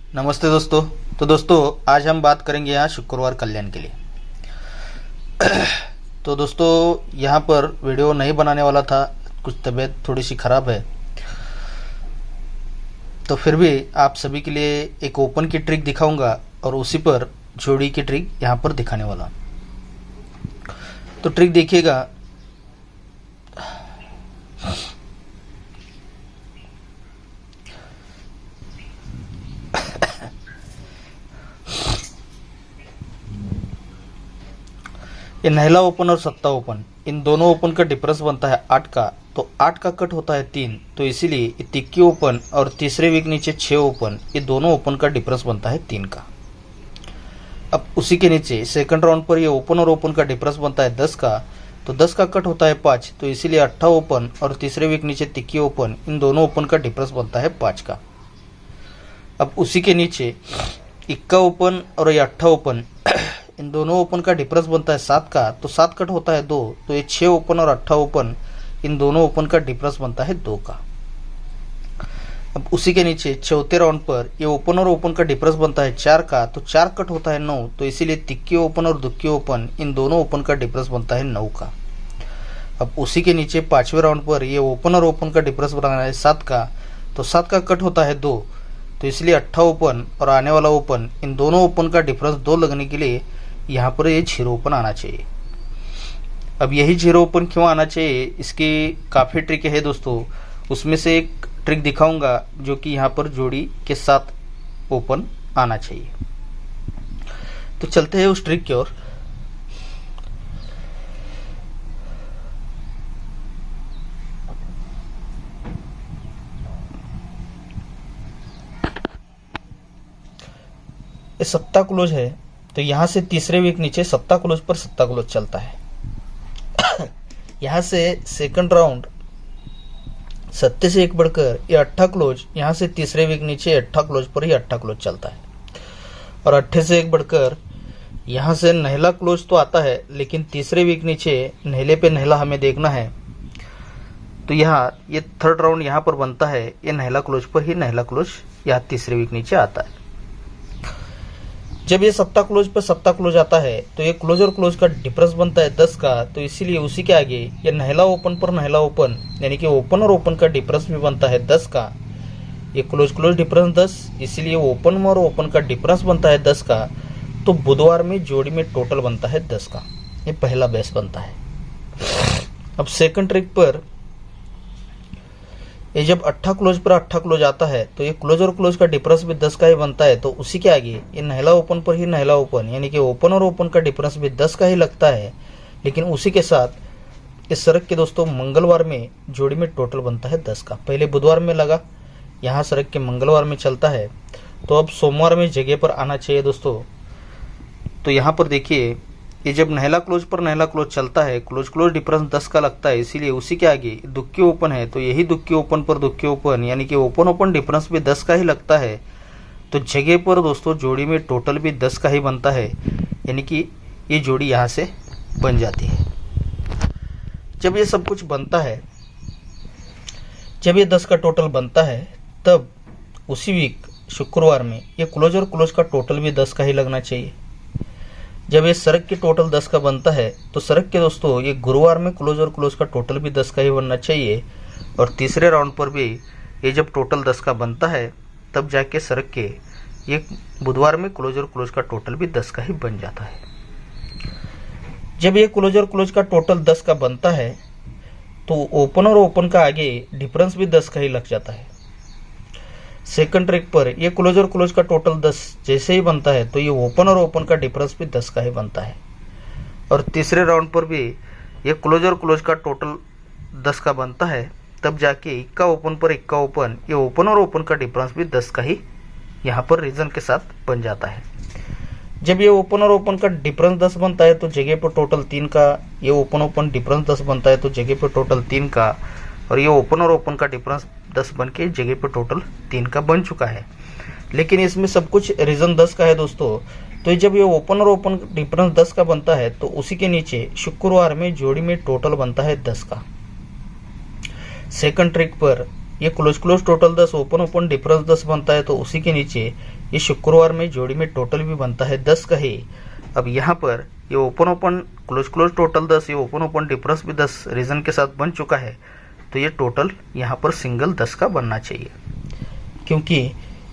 नमस्ते दोस्तों। तो दोस्तों आज हम बात करेंगे यहाँ शुक्रवार कल्याण के लिए। तो दोस्तों यहाँ पर वीडियो नहीं बनाने वाला था, कुछ तबीयत थोड़ी सी ख़राब है, तो फिर भी आप सभी के लिए एक ओपन की ट्रिक दिखाऊंगा और उसी पर जोड़ी की ट्रिक यहाँ पर दिखाने वाला हूँ। तो ट्रिक देखिएगा। ये नहला ओपन और सत्ता ओपन, इन दोनों ओपन का डिफरेंस बनता है 8 का, तो 8 का कट होता है 3, तो इसीलिए ये तिक्की ओपन और तीसरे वीक नीचे 6 ओपन, ये दोनों ओपन का डिफरेंस बनता है 3 का। अब उसी के नीचे सेकंड राउंड पर ये ओपन और ओपन का डिफरेंस बनता है 10 का, तो 10 का कट होता है 5, तो इसीलिए 8 ओपन और तीसरे वीक नीचे तिक्की ओपन, इन दोनों ओपन का डिफरेंस बनता है 5 का। अब उसी के नीचे इक्का ओपन और ये 8 ओपन, इन दोनों ओपन का डिफरेंस बनता है 7 का, तो 7 कट होता है 2, तो ये 6 ओपन और 8 ओपन, इन दोनों ओपन का डिफरेंस बनता है 2 का। अब उसी के नीचे चौथे राउंड पर ये ओपन और ओपन का डिफरेंस बनता है 4 का, तो 4 कट होता है 9, तो इसीलिए तिक्की ओपन और दुक्की ओपन, इन दोनों ओपन का डिफरेंस बनता है 9 का। अब उसी के नीचे पांचवें राउंड पर ये ओपन और ओपन का डिफरेंस बना है 7 का, तो 7 का कट होता है 2, तो इसलिए 8 ओपन और आने वाला ओपन, इन दोनों ओपन का डिफरेंस 2 लगने के लिए यहाँ पर ये 0 ओपन आना चाहिए। अब यही 0 ओपन क्यों आना चाहिए, इसकी काफ़ी ट्रिक है दोस्तों। उसमें से एक ट्रिक दिखाऊंगा जो कि यहाँ पर जोड़ी के साथ ओपन आना चाहिए। तो चलते हैं उस ट्रिक की ओर। ये सत्ता क्लोज है, तो यहाँ से तीसरे वीक नीचे सत्ता क्लोज पर सत्ता क्लोज चलता है। यहाँ से सेकंड राउंड सत्ते से एक बढ़कर ये 8 क्लोज, यहाँ से तीसरे वीक नीचे 8 क्लोज पर ही 8 क्लोज चलता है। और 8 से एक बढ़कर यहाँ से नहला क्लोज तो आता है, लेकिन तीसरे वीक नीचे नहले पे नहला हमें देखना है, तो यहाँ ये थर्ड राउंड यहाँ पर बनता है, ये नहला क्लोज पर ही नहला क्लोज यहाँ तीसरे वीक नीचे आता है। जब ये सत्ता क्लोज पर सत्ता क्लोज आता है, तो ये क्लोज और क्लोज का डिफरेंस बनता है 10 का, तो इसीलिए उसी के आगे ये नहला ओपन पर नहला ओपन, यानी कि ओपन और ओपन का डिफरेंस भी बनता है 10 का। ये क्लोज क्लोज डिफरेंस 10, इसीलिए ओपन और ओपन का डिफरेंस बनता है 10 का। तो बुधवार में जोड़ी में टोटल बनता है 10 का, ये पहला बेस बनता है। अब सेकंड ट्रिक पर ये जब 8 क्लोज पर 8 क्लोज आता है, तो ये क्लोज और क्लोज का डिफरेंस भी 10 का ही बनता है, तो उसी के आगे ये नहला ओपन पर ही नहला ओपन, यानी कि ओपन और ओपन का डिफरेंस भी 10 का ही लगता है। लेकिन उसी के साथ इस सरक के दोस्तों मंगलवार में जोड़ी में टोटल बनता है 10 का। पहले बुधवार में लगा, यहाँ सरक के मंगलवार में चलता है, तो अब सोमवार में जगह पर आना चाहिए दोस्तों। तो यहाँ पर देखिए, ये जब नहला क्लोज पर नहला क्लोज चलता है, क्लोज क्लोज डिफरेंस 10 का लगता है, इसीलिए उसी के आगे दुक्की ओपन है, तो यही दुक्की ओपन पर दुक्की ओपन, यानी कि ओपन ओपन डिफरेंस भी 10 का ही लगता है। तो जगह पर दोस्तों जोड़ी में टोटल भी 10 का ही बनता है, यानी कि ये जोड़ी यहाँ से बन जाती है। जब ये सब कुछ बनता है, जब ये 10 का टोटल बनता है, तब उसी वीक शुक्रवार में ये क्लोज और क्लोज का टोटल भी 10 का ही लगना चाहिए। जब ये सरक के टोटल 10 का बनता है, तो सरक के दोस्तों ये गुरुवार में क्लोज और क्लोज का टोटल भी 10 का ही बनना चाहिए। और तीसरे राउंड पर भी ये जब टोटल 10 का बनता है, तब जाके सरक के ये बुधवार में क्लोज और क्लोज का टोटल भी 10 का ही बन जाता है। जब ये क्लोज और क्लोज का टोटल 10 का बनता है, तो ओपन और ओपन का आगे डिफरेंस भी 10 का ही लग जाता है। सेकंड ट्रिक पर ये क्लोज और क्लोज का टोटल 10 जैसे ही बनता है, तो ये ओपन और ओपन का डिफरेंस भी 10 का ही बनता है। और तीसरे राउंड पर भी ये क्लोज और क्लोज का टोटल 10 का बनता है, तब जाके इक्का ओपन पर इक्का ओपन, ये ओपन और ओपन का डिफरेंस भी 10 का ही यहाँ पर रीजन के साथ बन जाता है। जब ये ओपन और ओपन का डिफरेंस 10 बनता है, तो जगह पर टोटल 3 का, ये ओपन ओपन डिफरेंस 10 बनता है, तो जगह पर टोटल 3 का, और ये ओपन और ओपन का डिफरेंस 10 बन के जगह पर टोटल 3 का बन चुका है। लेकिन इसमें सब कुछ रीजन 10 का है दोस्तों। तो जब ये ओपन और ओपन डिफरेंस 10 का बनता है, तो उसी के नीचे शुक्रवार में जोड़ी में टोटल बनता है 10 का। सेकंड ट्रिक पर ये close close total 10, open open difference 10 बनता है, तो उसी के नीचे ये शुक्रवार में जोड़ी में टोटल भी बनता है 10 का ही। अब यहाँ पर ये open open close close total 10, ये ओपन ओपन डिफरेंस भी 10 रीजन के साथ बन चुका है, तो ये टोटल यहाँ पर सिंगल 10 का बनना चाहिए, क्योंकि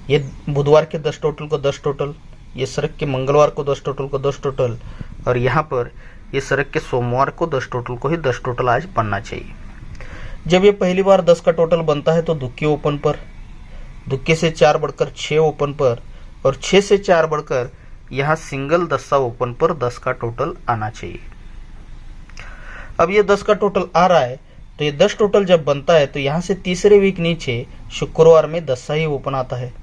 ये बुधवार के 10 टोटल को 10 टोटल, ये सरक के मंगलवार को 10 टोटल को 10 टोटल, और यहाँ पर ये सरक के सोमवार को 10 टोटल को ही 10 टोटल आज बनना चाहिए। जब ये पहली बार 10 का टोटल बनता है तो दुक्के ओपन पर, दुक्के से 4 बढ़कर 6 ओपन पर, और 6 से 4 बढ़कर यहाँ सिंगल दस्सा ओपन पर 10 का टोटल आना चाहिए। अब ये 10 का टोटल आ रहा है, तो ये 10 टोटल जब बनता है तो यहाँ से तीसरे वीक नीचे शुक्रवार में दस्सा ही ओपन आता है।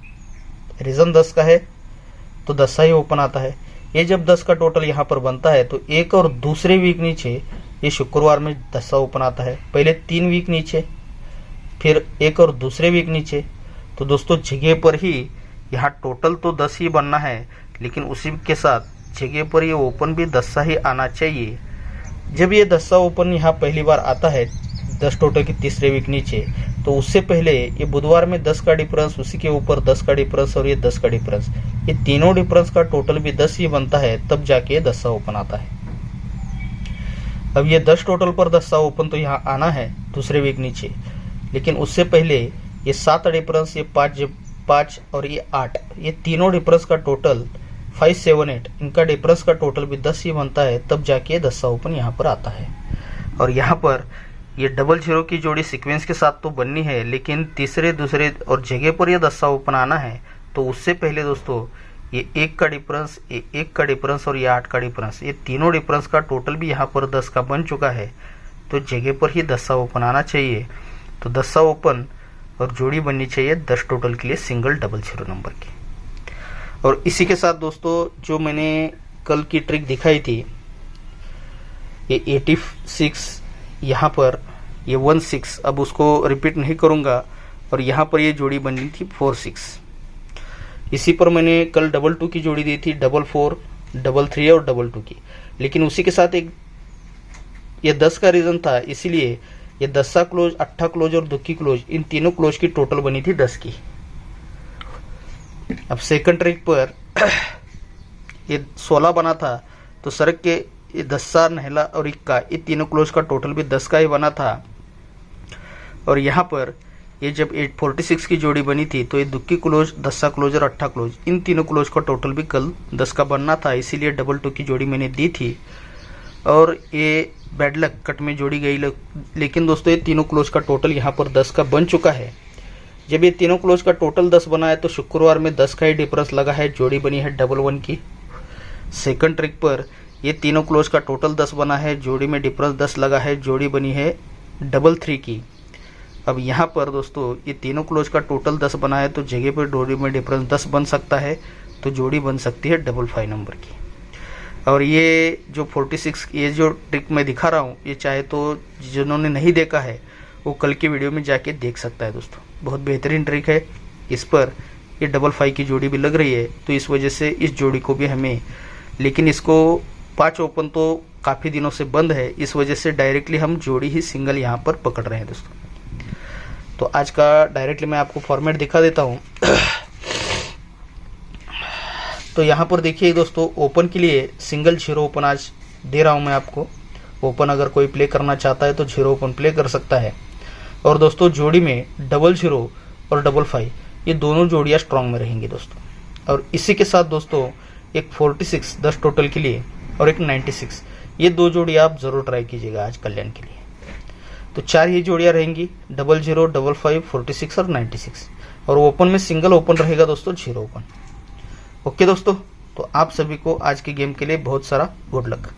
रीजन 10 का है तो दस्सा ही ओपन आता है। ये जब 10 का टोटल यहाँ पर बनता है तो एक और दूसरे वीक नीचे ये शुक्रवार में दस्सा ओपन आता है। पहले 3 वीक नीचे, फिर एक और दूसरे वीक नीचे। तो दोस्तों जगह पर ही यहाँ टोटल तो 10 ही बनना है, लेकिन उसी के साथ जगह पर ये ओपन भी दस्सा ही आना चाहिए। जब ये दस्सा ओपन यहाँ पहली बार आता है 10 टोटल के तीसरे वीक नीचे, तो उससे पहले ये बुधवार में 10 का डिफरेंस, उसी के ऊपर 10 का डिफरेंस और ये 10 का डिफरेंस, ये तीनों डिफरेंस का टोटल भी 10 ही बनता है, तब जाके ये दस्सा ओपन आता है। अब ये 10 टोटल पर दस्सा ओपन तो यहाँ आना है दूसरे वीक नीचे, लेकिन उससे पहले ये 7 डिफरेंस, ये 5 और ये 8, ये तीनों डिफरेंस का टोटल 5, 7, 8, इनका डिफरेंस का टोटल भी 10 ही बनता है, तब जाके दस्सा ओपन यहाँ पर आता है। और यहाँ पर ये डबल 0 की जोड़ी सीक्वेंस के साथ तो बननी है, लेकिन तीसरे दूसरे और जगह पर यह दस्सा ओपन आना है, तो उससे पहले दोस्तों ये 1 का डिफरेंस, ये 1 का डिफरेंस और ये 8 का डिफरेंस, ये तीनों डिफरेंस का टोटल भी यहाँ पर 10 का बन चुका है, तो जगह पर ही दस्सा ओपन आना चाहिए। तो दस्सा ओपन और जोड़ी बननी चाहिए 10 टोटल के लिए सिंगल डबल 0 नंबर की। और इसी के साथ दोस्तों जो मैंने कल की ट्रिक दिखाई थी, ये 86 यहाँ पर ये 16, अब उसको रिपीट नहीं करूँगा। और यहाँ पर ये जोड़ी बनी थी 4, 6। इसी पर मैंने कल 2, 2 की जोड़ी दी थी, 4, 4, 3 और 2, 2 की। लेकिन उसी के साथ एक ये 10 का रीज़न था, इसीलिए ये दस्सा क्लोज, 8 क्लोज और दुक्की क्लोज, इन तीनों क्लोज की टोटल बनी थी 10 की। अब सेकंड ट्रिक पर ये 16 बना था, तो सरक के ये दस्सा, नहला और इक्का, ये तीनों क्लोज का टोटल भी 10 का ही बना था। और यहाँ पर ये जब 846 की जोड़ी बनी थी, तो ये दुक्की क्लोज, दस्सा क्लोज और 8 क्लोज, इन तीनों क्लोज का टोटल भी कल 10 का बनना था, इसीलिए 2, 2 की जोड़ी मैंने दी थी। और ये बैड लक कट में जोड़ी गई, लेकिन दोस्तों ये तीनों क्लोज का टोटल यहाँ पर 10 का बन चुका है। जब ये तीनों क्लोज का टोटल 10 बना है, तो शुक्रवार में 10 का ही डिफरेंस लगा है, जोड़ी बनी है 1, 1 की। सेकंड ट्रिक पर ये तीनों क्लोज का टोटल 10 बना है, जोड़ी में डिफरेंस 10 लगा है, जोड़ी बनी है 3, 3 की। अब यहाँ पर दोस्तों ये तीनों क्लोज का टोटल 10 बना है, तो जगह पर जोड़ी में डिफरेंस 10 बन सकता है, तो जोड़ी बन सकती है 5, 5 नंबर की। और ये जो 46, ये जो ट्रिक मैं दिखा रहा हूँ, ये चाहे तो जिन्होंने नहीं देखा है वो कल की वीडियो में जाके देख सकता है दोस्तों। बहुत बेहतरीन ट्रिक है। इस पर ये 5, 5 की जोड़ी भी लग रही है, तो इस वजह से इस जोड़ी को भी हमें, लेकिन इसको 5 ओपन तो काफ़ी दिनों से बंद है, इस वजह से डायरेक्टली हम जोड़ी ही सिंगल यहाँ पर पकड़ रहे हैं दोस्तों। तो आज का डायरेक्टली मैं आपको फॉर्मेट दिखा देता हूँ। तो यहाँ पर देखिए दोस्तों, ओपन के लिए सिंगल 0 ओपन आज दे रहा हूँ मैं आपको। ओपन अगर कोई प्ले करना चाहता है तो 0 ओपन प्ले कर सकता है। और दोस्तों जोड़ी में 0 और 5, ये दोनों जोड़ियाँ स्ट्रॉन्ग में रहेंगी दोस्तों। और इसी के साथ दोस्तों एक 46 10 टोटल के लिए और एक 96, ये 2 जोड़ियाँ आप ज़रूर ट्राई कीजिएगा आज कल्याण के लिए। तो 4 ही जोड़ियाँ रहेंगी, 00, 55, 46 और 96। और ओपन में सिंगल ओपन रहेगा दोस्तों 0 ओपन। ओके दोस्तों, तो आप सभी को आज के गेम के लिए बहुत सारा गुड लक।